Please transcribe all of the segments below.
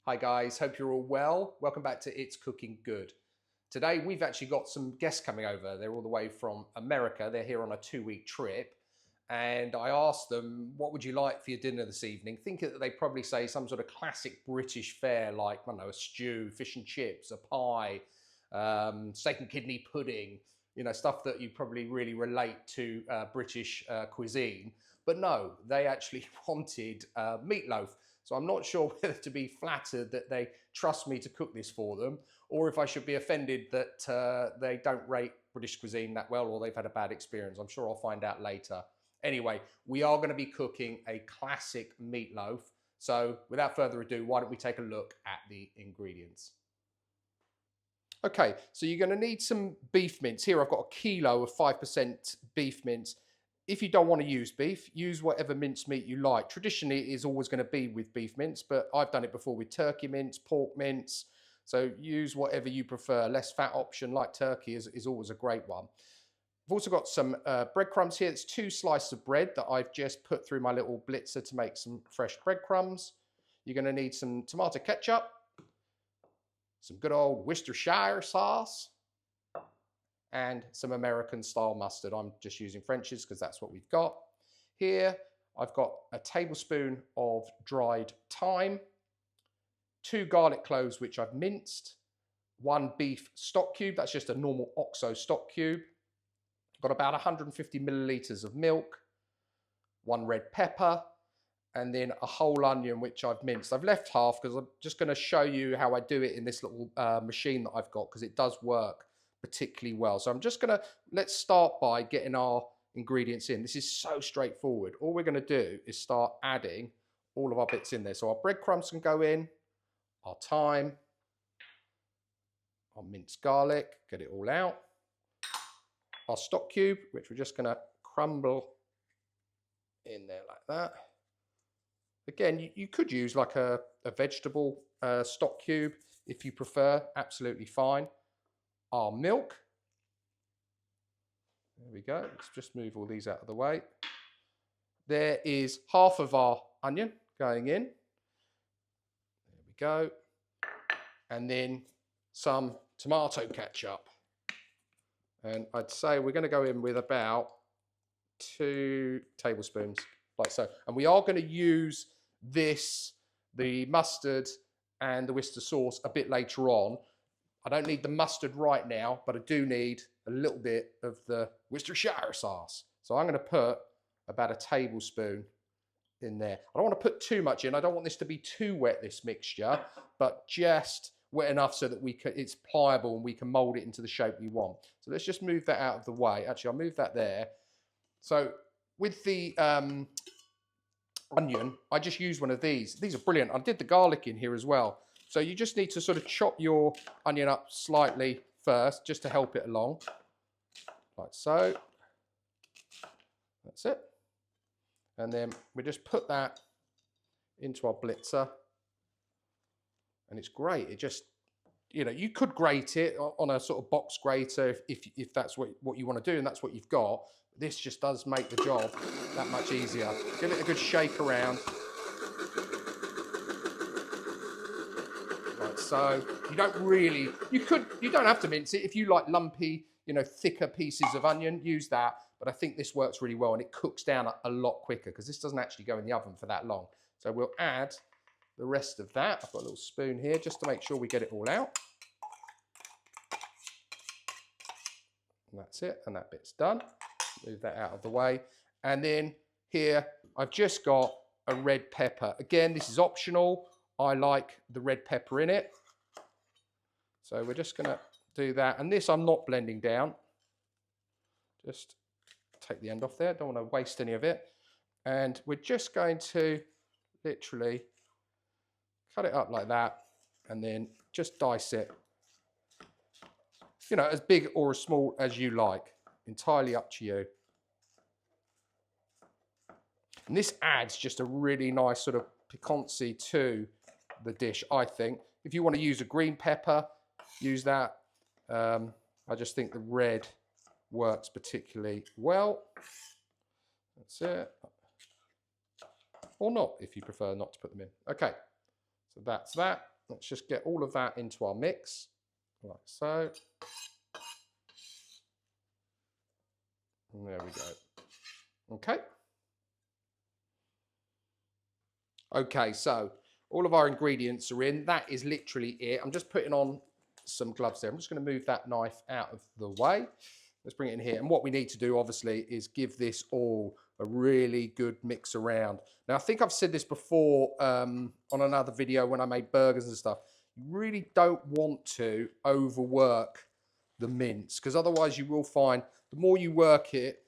Hi guys, hope you're all well. Welcome back to It's Cooking Good. Today we've actually got some guests coming over. They're all the way from America. They're here on a 2-week trip. And I asked them, what would you like for your dinner this evening? Thinking that they'd probably say some sort of classic British fare like, I don't know, a stew, fish and chips, a pie, steak and kidney pudding, stuff that you probably really relate to British cuisine. But no, they actually wanted meatloaf. So I'm not sure whether to be flattered that they trust me to cook this for them, or if I should be offended that they don't rate British cuisine that well, or they've had a bad experience. I'm sure I'll find out later. Anyway, we are going to be cooking a classic meatloaf. So without further ado, why don't we take a look at the ingredients? Okay, so you're going to need some beef mince. Here I've got a kilo of 5% beef mince. If you don't want to use beef, use whatever mince meat you like. Traditionally, it is always going to be with beef mince, but I've done it before with turkey mince, pork mince. So use whatever you prefer. Less fat option like turkey is always a great one. I've also got some breadcrumbs here. It's 2 slices of bread that I've just put through my little blitzer to make some fresh breadcrumbs. You're going to need some tomato ketchup, some good old Worcestershire sauce, and some American style mustard. I'm just using French's because that's what we've got. Here, I've got a tablespoon of dried thyme, 2 garlic cloves which I've minced, 1 beef stock cube, that's just a normal OXO stock cube. I've got about 150 millilitres of milk, 1 red pepper, and then a whole onion which I've minced. I've left half because I'm just going to show you how I do it in this little machine that I've got, because it does work particularly well. So I'm just going to, let's start by getting our ingredients in. This is so straightforward. All we're going to do is start adding all of our bits in there. So our breadcrumbs can go in, our thyme, our minced garlic, get it all out, our stock cube, which we're just going to crumble in there like that. Again, you could use like a vegetable stock cube if you prefer, absolutely fine. Our milk. There we go. Let's just move all these out of the way. There is half of our onion going in. There we go. And then some tomato ketchup. And I'd say we're going to go in with about 2 tablespoons, like so. And we are going to use this, the mustard and the Worcester sauce, a bit later on. I don't need the mustard right now, but I do need a little bit of the Worcestershire sauce. So I'm going to put about a tablespoon in there. I don't want to put too much in. I don't want this to be too wet, this mixture, but just wet enough so that it's pliable and we can mold it into the shape we want. So let's just move that out of the way. Actually, I'll move that there. So with the onion, I just use one of these. These are brilliant. I did the garlic in here as well. So you just need to sort of chop your onion up slightly first, just to help it along, like so. That's it. And then we just put that into our blitzer. And it's great. It just, you could grate it on a sort of box grater if that's what you want to do and that's what you've got. This just does make the job that much easier. Give it a good shake around. So you don't really, you don't have to mince it. If you like lumpy, thicker pieces of onion, use that. But I think this works really well and it cooks down a lot quicker because this doesn't actually go in the oven for that long. So we'll add the rest of that. I've got a little spoon here just to make sure we get it all out. And that's it, and that bit's done. Move that out of the way. And then here, I've just got a red pepper. Again, this is optional. I like the red pepper in it. So we're just going to do that. And this I'm not blending down. Just take the end off there. Don't want to waste any of it. And we're just going to literally cut it up like that and then just dice it. As big or as small as you like. Entirely up to you. And this adds just a really nice sort of piquancy to the dish, I think. If you want to use a green pepper, use that. I just think the red works particularly well. That's it. Or not, if you prefer not to put them in. Okay, so that's that. Let's just get all of that into our mix, like so. And there we go. Okay. Okay, so all of our ingredients are in. That is literally it. I'm just putting on some gloves there. I'm just going to move that knife out of the way. Let's bring it in here. And what we need to do, obviously, is give this all a really good mix around. Now, I think I've said this before on another video when I made burgers and stuff. You really don't want to overwork the mince, because otherwise you will find the more you work it,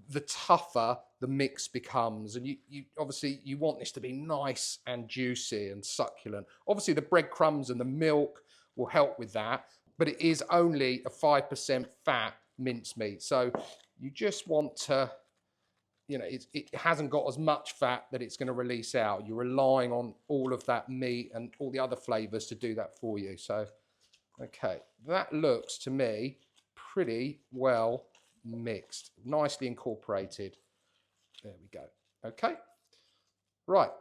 the tougher the mix becomes. And you obviously you want this to be nice and juicy and succulent. Obviously the breadcrumbs and the milk will help with that, but it is only a 5% fat mincemeat. So you just want to, you know, it hasn't got as much fat that it's going to release out. You're relying on all of that meat and all the other flavors to do that for you. So, okay, that looks to me pretty well mixed, nicely incorporated. There we go. Okay, right,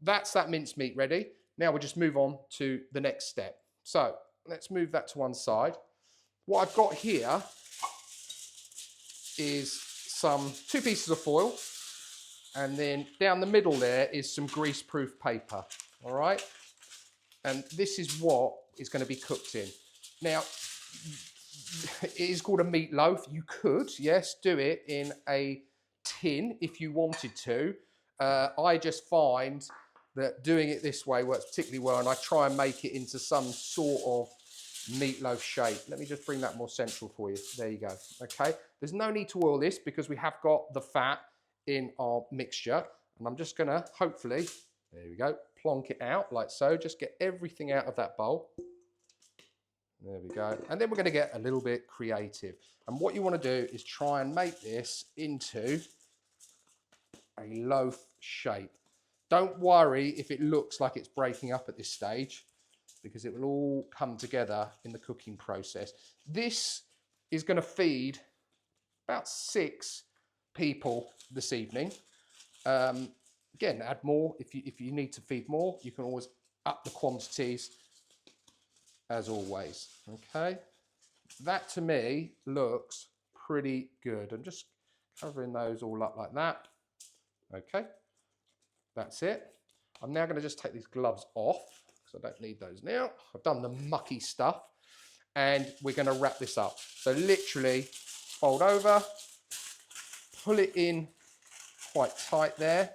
that's that mincemeat ready. Now we'll just move on to the next step. So let's move that to one side. What I've got here is two pieces of foil, and then down the middle there is some grease-proof paper. All right, and this is what is going to be cooked in. Now, it is called a meatloaf. You could, yes, do it in a tin if you wanted to. I just find that doing it this way works particularly well, and I try and make it into some sort of meatloaf shape. Let me just bring that more central for you. There you go. Okay, there's no need to oil this because we have got the fat in our mixture, and I'm just gonna hopefully, there we go, plonk it out like so. Just get everything out of that bowl. There we go. And then we're going to get a little bit creative. And what you want to do is try and make this into a loaf shape. Don't worry if it looks like it's breaking up at this stage, because it will all come together in the cooking process. This is going to feed about 6 people this evening. Again, add more. If you need to feed more, you can always up the quantities as always. Okay, that to me looks pretty good. I'm just covering those all up like that. Okay, that's it. I'm now going to just take these gloves off because I don't need those now. I've done the mucky stuff, and we're going to wrap this up. So literally fold over, pull it in quite tight there,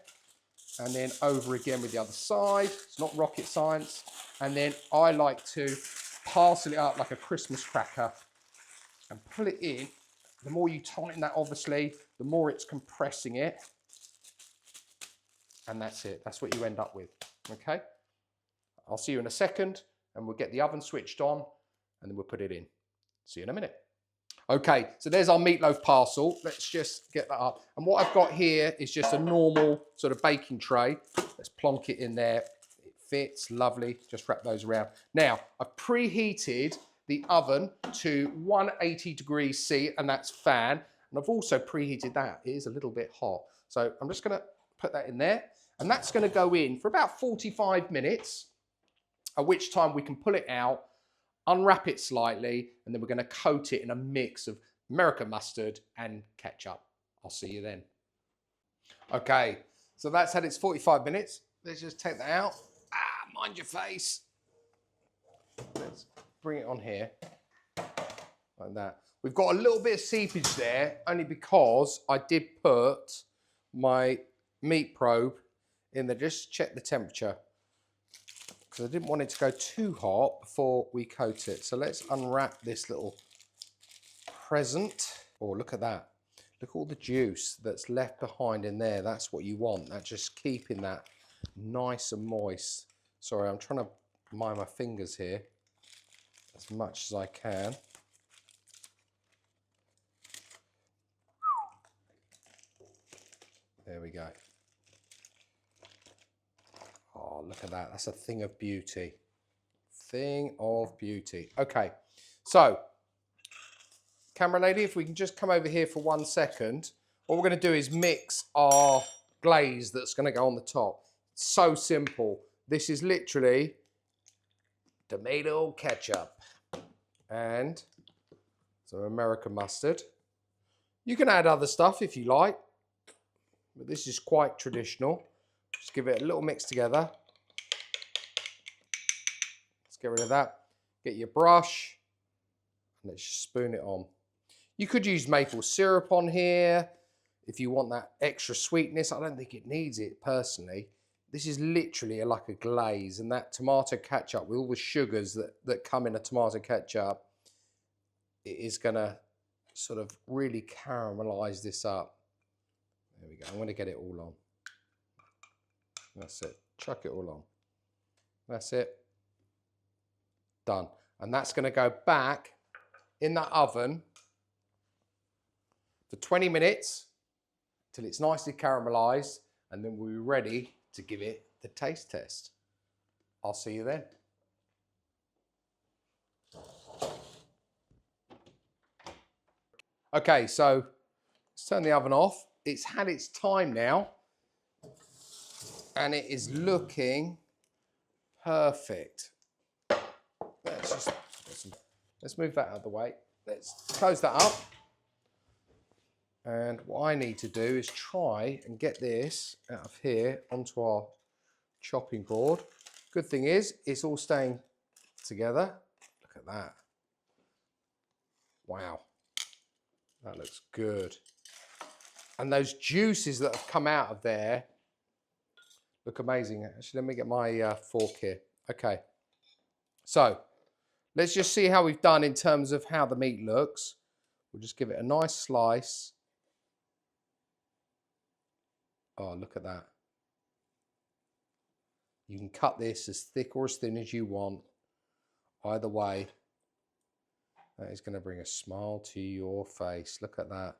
and then over again with the other side. It's not rocket science. And then I like to parcel it up like a Christmas cracker and pull it in. The more you tighten that, obviously, the more it's compressing it. And that's it. That's what you end up with. Okay? I'll see you in a second, and we'll get the oven switched on, and then we'll put it in. See you in a minute. Okay, so there's our meatloaf parcel. Let's just get that up. And what I've got here is just a normal sort of baking tray. Let's plonk it in there. It fits, lovely. Just wrap those around. Now, I've preheated the oven to 180 degrees C, and that's fan. And I've also preheated that. It is a little bit hot. So I'm just gonna put that in there. And that's gonna go in for about 45 minutes, at which time we can pull it out, unwrap it slightly, and then we're going to coat it in a mix of American mustard and ketchup. I'll see you then. Okay, so that's had its 45 minutes. Let's just take that out. Mind your face. Let's bring it on here, like that. We've got a little bit of seepage there, only because I did put my meat probe in there. Just check the temperature, because I didn't want it to go too hot before we coat it. So let's unwrap this little present. Oh, look at that. Look at all the juice that's left behind in there. That's what you want. That's just keeping that nice and moist. Sorry, I'm trying to mind my fingers here as much as I can. There we go. Oh, look at that. That's a thing of beauty. Thing of beauty. Okay, so camera lady, if we can just come over here for 1 second. What we're going to do is mix our glaze that's going to go on the top. It's so simple. This is literally tomato ketchup, and some American mustard. You can add other stuff if you like, but this is quite traditional. Just give it a little mix together. Let's get rid of that. Get your brush, and let's just spoon it on. You could use maple syrup on here if you want that extra sweetness. I don't think it needs it personally. This is literally like a glaze, and that tomato ketchup with all the sugars that come in a tomato ketchup, it is gonna sort of really caramelize this up. There we go. I'm gonna get it all on. That's it. Chuck it all on. That's it. Done. And that's gonna go back in that oven for 20 minutes till it's nicely caramelized, and then we'll be ready to give it the taste test. I'll see you then. Okay, so let's turn the oven off. It's had its time now, and it is looking perfect. Let's move that out of the way. Let's close that up. And what I need to do is try and get this out of here onto our chopping board. Good thing is, it's all staying together. Look at that. Wow. That looks good. And those juices that have come out of there look amazing. Actually, let me get my fork here. Okay. So, let's just see how we've done in terms of how the meat looks. We'll just give it a nice slice. Oh, look at that. You can cut this as thick or as thin as you want. Either way, that is going to bring a smile to your face. Look at that.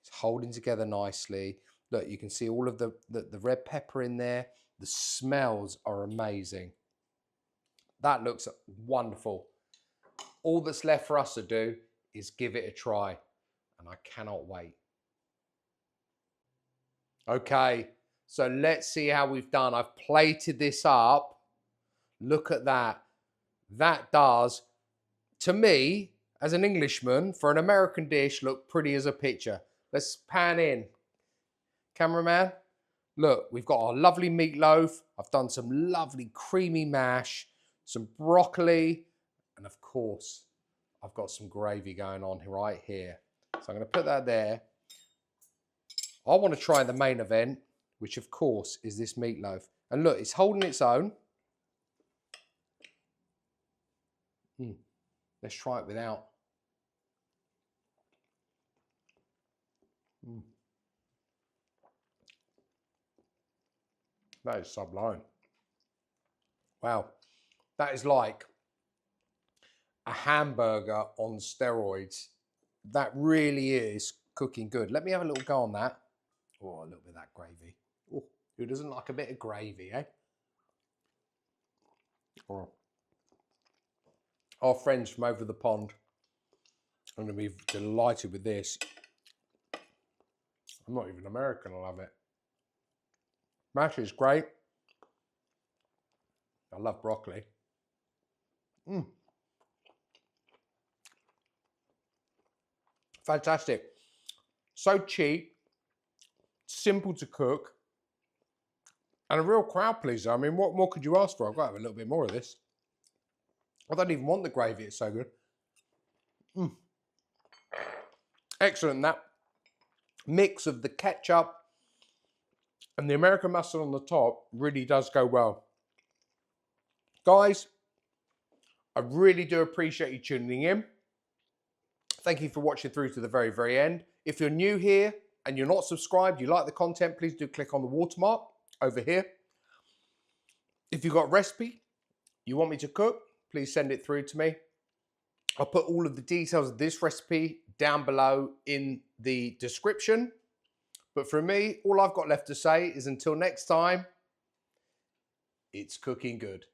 It's holding together nicely. Look, you can see all of the red pepper in there. The smells are amazing. That looks wonderful. All that's left for us to do is give it a try. And I cannot wait. Okay, so let's see how we've done. I've plated this up. Look at that. That does, to me, as an Englishman, for an American dish, look pretty as a picture. Let's pan in. Cameraman, look, we've got our lovely meatloaf. I've done some lovely creamy mash, some broccoli, and of course, I've got some gravy going on right here. So I'm going to put that there. I want to try the main event, which of course is this meatloaf. And look, it's holding its own. Let's try it without. That is sublime. Wow. That is like a hamburger on steroids. That really is cooking good. Let me have a little go on that. Oh, a little bit of that gravy. Oh, who doesn't like a bit of gravy, eh? Oh. Our friends from over the pond are going to be delighted with this. I'm not even American, I love it. Mash is great. I love broccoli. Fantastic. So cheap. Simple to cook, and a real crowd pleaser. I mean, what more could you ask for? I've got to have a little bit more of this. I don't even want the gravy, it's so good. Excellent. That mix of the ketchup and the American mustard on the top really does go well. Guys, I really do appreciate you tuning in. Thank you for watching through to the very, very end. If you're new here, and you're not subscribed, you like the content, please do click on the watermark over here. If you've got a recipe you want me to cook, please send it through to me. I'll put all of the details of this recipe down below in the description. But for me, all I've got left to say is until next time, it's cooking good.